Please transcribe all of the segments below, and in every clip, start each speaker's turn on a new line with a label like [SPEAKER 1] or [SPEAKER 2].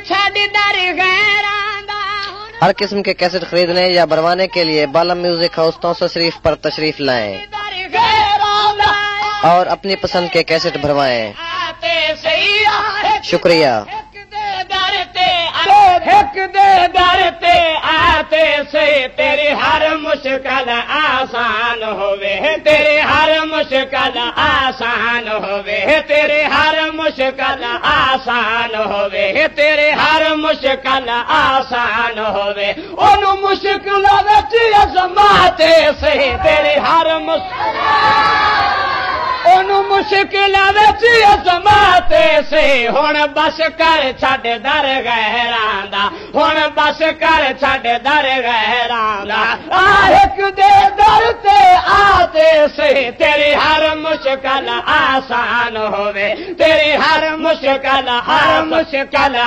[SPEAKER 1] چھڈ در غیراں دا
[SPEAKER 2] ہر قسم کے کیسٹ خریدنے یا بھروانے کے لیے بالم میوزک ہاؤس 300 شریف پر تشریف لائیں
[SPEAKER 1] در غیراں دا
[SPEAKER 2] اور اپنی پسند کے کیسٹ بھروائیں.
[SPEAKER 1] آتے سیا
[SPEAKER 2] شکریہ.
[SPEAKER 1] ایک دے در تے آتے سے تیری ہر مشکل آسان ہوئے تیری ہر مشکل آسان ہوئے تیری ہر مشکل آسان ہوئے تیری ہر مشکل آسان ہوئے ان مشکل وچ ازماتے سے تیری ہر مشکل وچ ازماتے سے ہن بس کر چھڈ در غیراں دا ہن بس کر چھڈ در غیراں دا ایک دے در تے آتے سے تیری ہر مشکل آسان ہوئے تیری ہر مشکل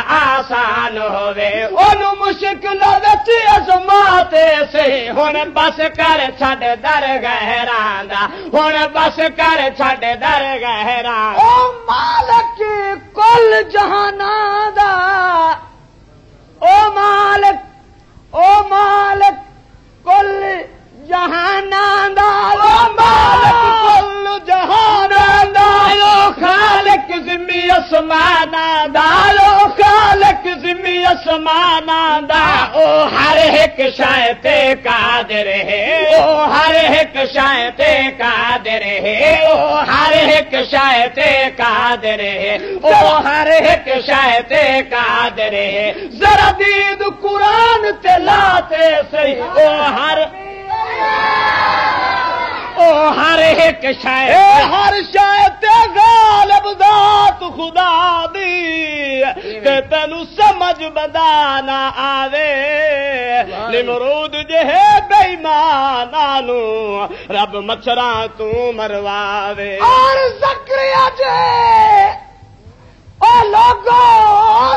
[SPEAKER 1] آسان ہوئے ان مشکل وچ ازماتے سے ہن بس کر چھڈ در غیراں دا ہن بس کر چھڈ در غیراں او مالک کل جہاناں دا او مالک کل جہاناں دا او مالک کل جہاناں دا او خالق زمین اسماناں دا او خالق زمین اسماناں دا او ہر ایک شے تے قادر ہے او ہر ایک شے تے قادر ہے او ہر ایک شے تے قادر ہے او ہر ایک شے تے قادر ہے ذرا دید قرآن تے لاتے صحیح او ہر ایک شے ہر شے تے غالب ذات خدا دی تے تینو سمجھ بدانا آوے نمرود جہے بے ایماناں نو رب مچھراں تو مرواوے اور زکریا جے او لوگو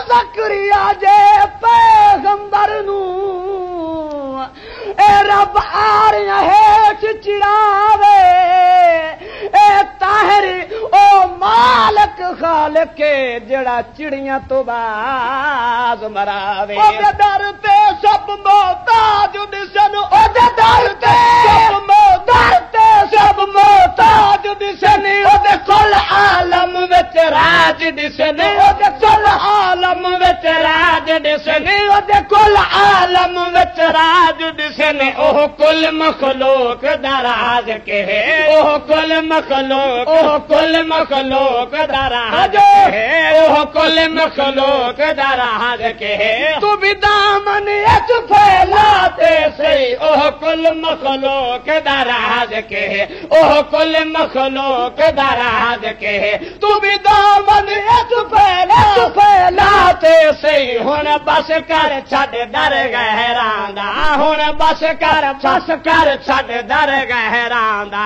[SPEAKER 1] زکریا جے پیغمبر نو اے رب آریاں ہیٹھ چڑاوے اے طاہر او مالک خالق جڑا چڑیاں تو باز مراوے او دے در تے سب محتاج دسن او دے در تے سب محتاج دسن او دے کل عالم وچ راج دسن او دے کل عالم وچ راج دسن او دے کل عالم وچ راج دسن او کل مخلوق دراز کے او کل مخلوق دراز کے او کل مخلوق دراز کے تو بھی دامن اچ پھیلاتے سے او کل مخلوق دراز کے او کل مخلوق دراز کے تو بھی دامن اچ پھیلاتے سے ہن بس کر چھڈ در غیراں دا ہن بس کر چھڈ در غیراں دا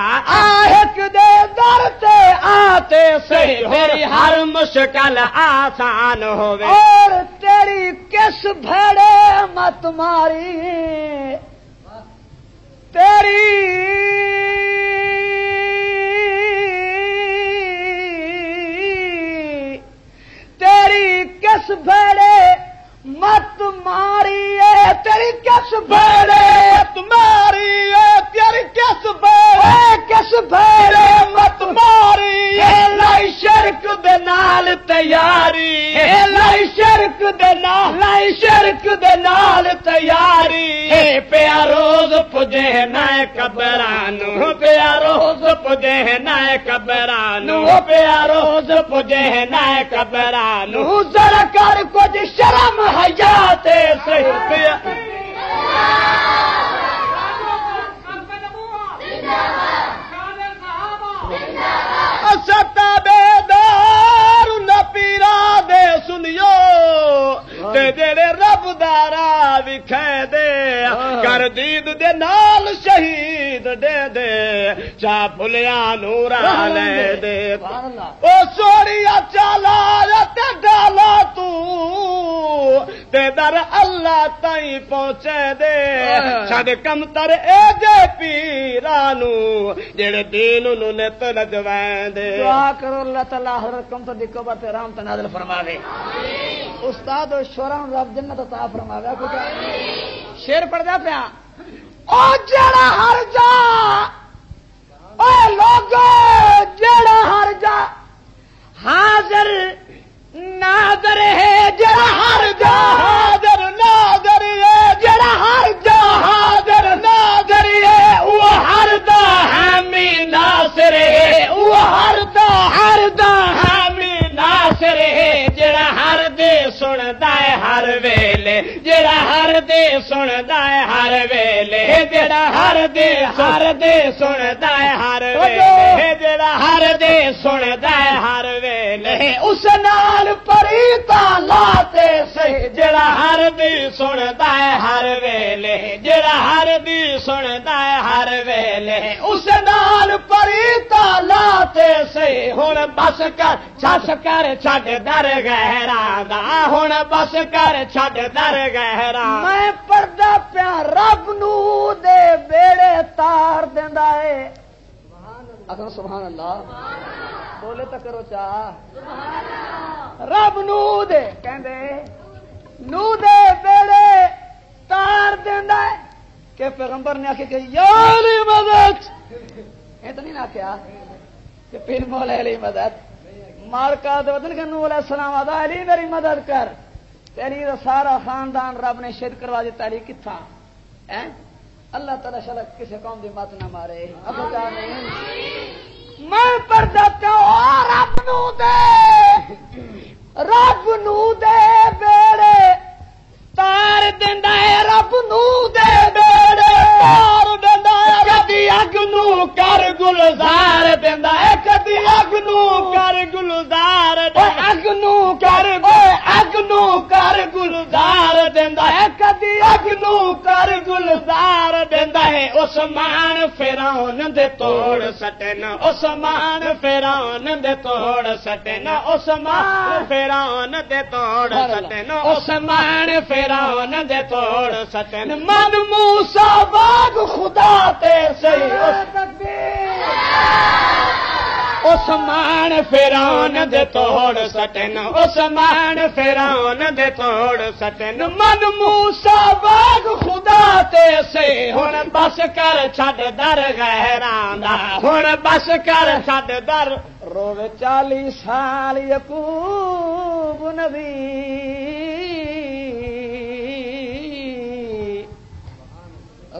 [SPEAKER 1] ایک دے در تے آتے سے تیری ہر مشکل آسان ہوئے اور تیری کس بھڑے مت ماری تیری کس بھڑے مت ماری تیری کس بھڑے مت ماری تیری کس بھڑے مت ماری لائی شرک دے نال تیاری لائی شرک دے نال تیاری پیا روز پجے نہ قبرانو پیا روز پجے نہ قبرانو پیا روز پجے نہ قبرانو ذرا کر کچھ شرم حیات صحیح پیا ستا بیدار نہ پیرا دے سنیو تے جڑے رب دارا وکھے دے کر دید دے نال شہید دے دے چا بھلیاں نورا لے دے او سوڑیا چالا تے ڈالا تو تے در اللہ تائیں پہنچے دے چھڈ کم تر اے جے پیرانو جڑے دین نو نت لجویں دے دعا کرو اللہ تعالی حضرت کم تر دی قبر تے رحمت نازل فرماوے.
[SPEAKER 3] استاد و شورا رب جنت عطا فرماوے کچھ
[SPEAKER 1] شیر پڑھدا پیا
[SPEAKER 3] او جڑا ہر جا اے لوگو جڑا ہر جا
[SPEAKER 1] حاضر ناظر ہے جڑا ہر جا
[SPEAKER 3] حاضر ناظر ہے
[SPEAKER 1] جڑا ہر جا حاضر ناظر ہے وہ ہر دا حامی ناصر ہے وہ ہر دا حامی ناصر ہے جڑا ہر دے سندا ہے ہر ویلے جڑا ہر دے سندا ہے ہر ویلے جڑا ہر دے سندا ہے ہر ویلے جڑا ہر دے سندا ہے ہر ویلے اس نال پریتا لاتے سے جڑا ہر دی سندا ہے ہر ویلے جڑا ہر دی سندا ہے ہر ویلے اس نال پریتا لاتے سے ہن بس کر چھڈ در گہرا دا ہن بس کر چھڈ در گہرا
[SPEAKER 3] میں پڑھدا پیا رب نو دے بیڑے تار دیندا اے سبحان اللہ بولے تو کرو چاہ رب نو دے کہندے نو دے بیڑے تار دیندا ہے کہ پیغمبر نے آکھے کہ یا علی مدد اے تو نہیں نہ کیا کہ پھر مولا علی مدد مار کا وطن کے نور علیہ السلام ادا علی میری مدد کر تیری سارا خاندان رب نے شہید کروا دیتا علی کتھا اللہ تعالی شلک کسی قوم دی مات نہ مارے ابو جان میں پردہ تے رب نو دے بیڑے تار دیندا ہے رب نو دے بیڑے تار دیندا ہے کدی اگ نو کر گلزار دیندا ہے کدی اگ نو کر گلزار اگ نو کر گلزار دیندا ہے کدی اگ نو کر گلزار دیندا ہے عثمان فرعون دے توڑ سٹن عثمان فرعون دے توڑ سٹن عثمان فرعون دے توڑ سٹن عثمان فرعون دے توڑ سٹن من موسیٰ باغ خدا تے صحیح عثمان فرعون دے توڑ سٹن عثمان فرعون دے توڑ سٹن من موسیٰ باغ خدا تے سے ہن بس کر چھڈ در غیراں دا ہن بس کر چھڈ در روے 40 سال یعقوب نبی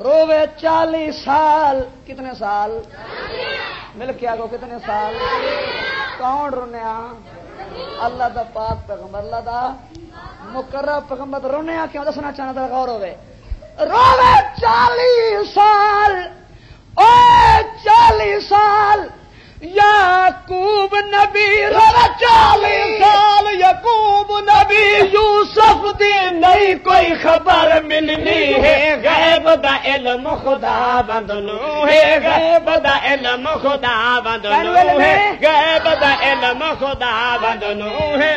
[SPEAKER 3] روے 40 سال کتنے سال مل کے آگو کتنے سال کون رونیا اللہ دا پاک پیغمبر اللہ دا مقرب پیغمبر رونیا کیوں دسنا چاہنا دا غور ہوئے روے 40 سال او 40 سال یعقوب نبی روے 40 سال یعقوب نبی یوسف دی نہیں کوئی خبر ملنی ہے غیب دا علم خدا بندنو ہے غیب دا علم خدا بندنو ہے غیب دا علم خدا بندنو ہے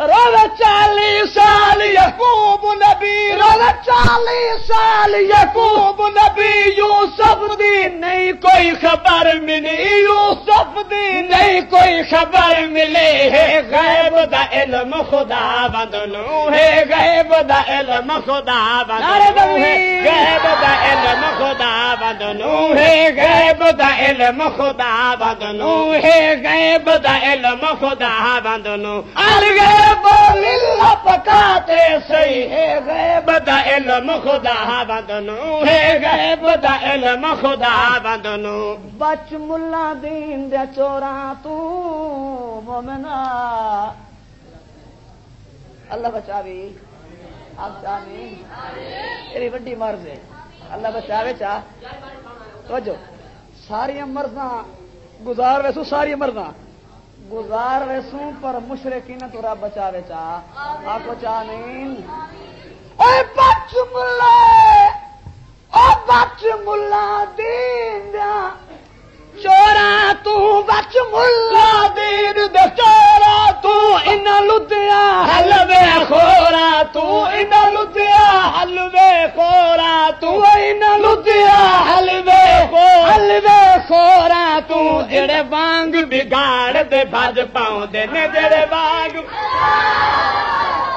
[SPEAKER 3] روے 40 سال یعقوب نبی روے 40 سال یعقوب نبی یوسف دی نہیں کوئی خبر ملی یوسف دی نہیں کوئی خبر ملے ہے غیب دا علم خدا بندنو ہے غیب دا علم خدا بندنو ہے غیب دا علم خدا بندنو ہے غیب دا علم خدا بندنو ہے غیب دا علم خدا بندنو پکاتے صحیح ہے غیب دا علم خدا بندنو ہے غیب دا علم خدا بندنو بچ ملا دین دے چوراں تو مومنا اللہ بچاوی آپ چاہیے تیری وڈی مرض ہے اللہ بچاوے چاہ توجہ ساری مرضاں گزار ویسو ساری مرضاں گزار ویسوں پر مشرقین تو رب بچاوے چاہ آپ کو چاہ نہیں اے بچ ملا دین دیا چورا تو بچ ملا دین دیا چورا تو انہا لدیا حلوے خورا تو انہا لدیا حلوے خورا تو انہا لدیا حلوے خورا تو
[SPEAKER 1] جڑے وانگ بگاڑ دے بھج پاؤندے نے جڑے وانگ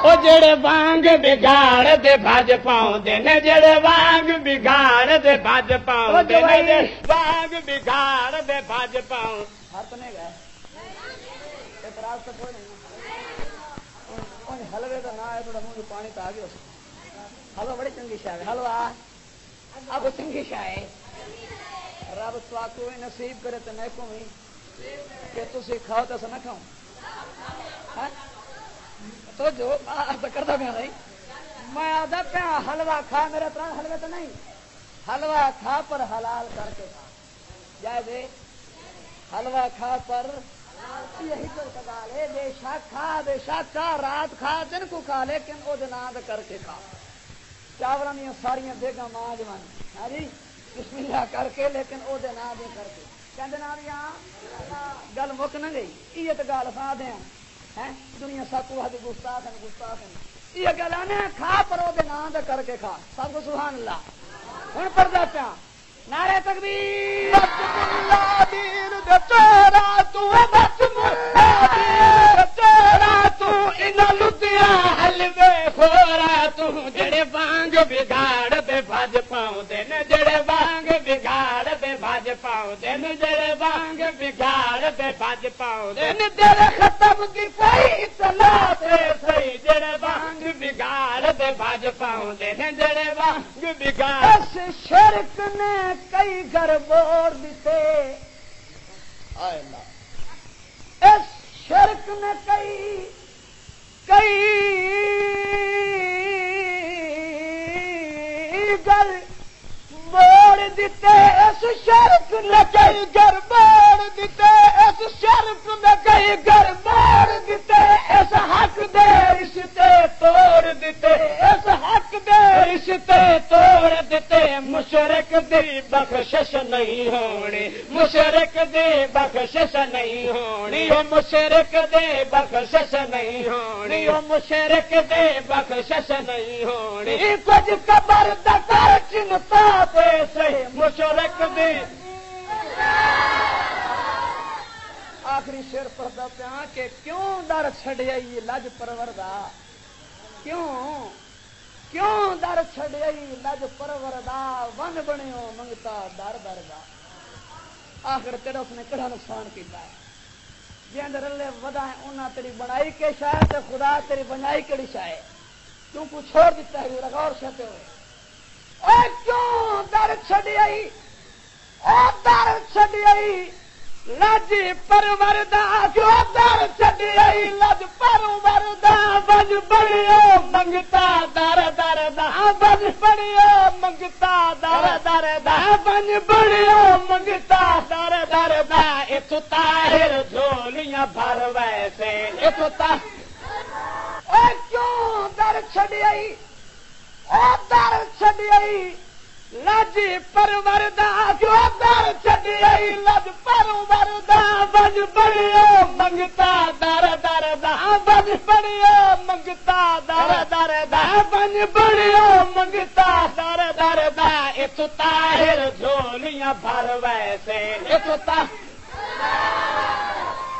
[SPEAKER 1] او جڑے وانگ بگاڑ دے بھج پاؤندے نے جڑے وانگ بگاڑ دے بھج پاؤندے نے وانگ بگاڑ دے بھج پاؤں
[SPEAKER 3] ہر تو نہیں گئے اعتراض تو کوئی نہیں حلوے کا نہ ہے تھوڑا منہ پانی تو آ گیا حلوا بڑی چنگی شاہ ہے حلوا اب چنگی شاہ ہے رب سواکو نصیب کرے تو میں کو بھی کہ تسی کھاؤ تو نہ کھاؤں تو جو کرتا پیا نہیں میں آدھا پیا حلوا کھا میرا طرح حلوے تو نہیں حلوا کھا پر حلال کر کے کھا جائے دے حلوا کھا پر یہی تو گال ہے بے شک کھا رات کھا دن کو کھا لیکن وہ دناد کر کے کھا چاولوں دیا ساریا دیگا ماں جوان ہاں جی بسم اللہ کر کے لیکن وہ دناد کر کے کہتے نا گل مک نہ گئی یہ تو گل سا دیا دنیا سب کو گستاخ ہیں یہ گل آنے کھا پر وہ دناد کر کے کھا سب کو سبحان اللہ ہوں پڑھتا پیا نعرے تکبیر
[SPEAKER 1] حلوے خورا جڑے وانگ بگاڑ دے بھج پاؤندے نے جڑے وانگ بگاڑ دے بھج پاؤندے نے جڑے وانگ بگاڑ دے بھج پاؤندے نے تیرے ختم کی کوئی اطلاع تے صحیح جڑے وانگ بگاڑ دے بھج پاؤندے نے جڑے وانگ بگاڑ
[SPEAKER 3] اس شرک نے کئی گھر بور دیتے اس شرک نے کئی گھر موڑ دیتے اس شرک نے کئی گھر موڑ دیتے اس شرک نے کئی گھر موڑ دیتے اس حق دے رشتے توڑ دیتے اس حق دے رشتے توڑ دیتے
[SPEAKER 1] مشرک دی بخشش نہیں ہونی مشرک دی بخشش نہیں ہونی او مشرک دی بخشش نہیں ہونی او مشرک دی بخشش نہیں ہونی
[SPEAKER 3] کچھ قبر دا کر چنتا
[SPEAKER 1] تے صحیح مشرک دی
[SPEAKER 3] آخری شعر پڑھتا پیا کہ کیوں در چھڑیائی لج پروردا کیوں در چھڑیائی لج پروردا ون بنیو منگتا در دا آخر تیرا اس نے کڑا نقصان کیتا ہے جن رلے ودا ہے انہاں تیری بنائی کے شاید خدا تیری بنائی کیڑی شاید کیوں کو چھوڑ دیتا ہے غور سہتے ہوئے اے کیوں در چھڑیائی در چھڑیائی لج پروردا کیوں در چھڑیائی لج پروردا
[SPEAKER 1] بج بڑیو منگتا در در دا بج بڑیو منگتا در در دا بج بڑیو منگتا در در دا اتو طاہر جھولیاں بھر ویسے اتو
[SPEAKER 3] اے کیوں در چھڑیائی در چھڑیائی لج پروردا کیوں در چھڑیائی لج پروردا
[SPEAKER 1] بج بڑیو منگتا در در دا بج بڑیو منگتا در در دا بج بڑیو منگتا در در دا اتو طاہر جھولیاں بھر ویسے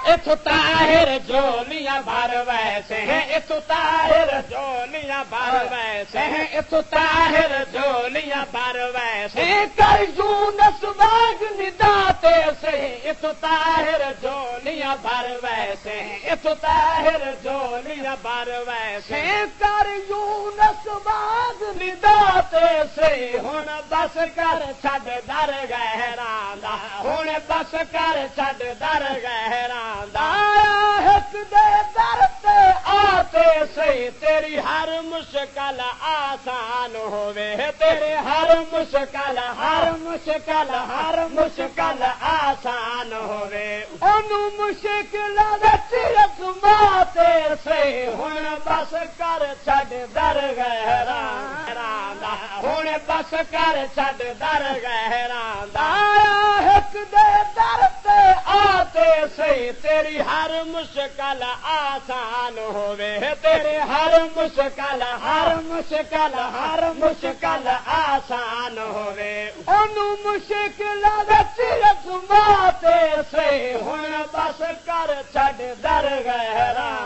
[SPEAKER 1] اتو طاہر جھولیاں بھر ویسے ہیں اتو طاہر جھولیاں بھر ویسے ہیں اتو طاہر جھولیاں بھر ویسے کر یونس باغ نداتے سے اتو طاہر جھولیاں بھر ویسے ہیں اتو طاہر جھولیاں بھر ویسے
[SPEAKER 3] کر یونس باغ
[SPEAKER 1] نداتے سے ہن بس کر چھڈ در گہراں ہن بس کر چھڈ در گہراں
[SPEAKER 3] ایک دے در تے
[SPEAKER 1] آتے صحیح تیری ہر مشکل آسان ہوئے تیری ہر مشکل آسان ہوئے
[SPEAKER 3] انو مشکل
[SPEAKER 1] رسماتے صحیح ہن بس کر چھڈ در گہراں ہن بس کر چھڈ در گہراں
[SPEAKER 3] ایک دے در تے
[SPEAKER 1] آتے سی تیری ہر مشکل آسان ہووے تیری ہر مشکل آسان ہووے اونوں مشکل وچ رزماتے سی ہن بس کر چھڈ در غیراں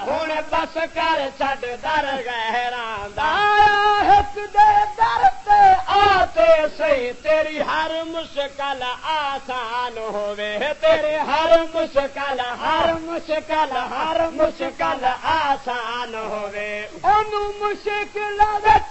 [SPEAKER 1] ہن بس کر چھڈ در غیراں آیا ایک دے در تے آتے سی تیری ہر مشکل آسان ہووے تیری ہر مشکل آسان ہووے اونوں مشکل وچ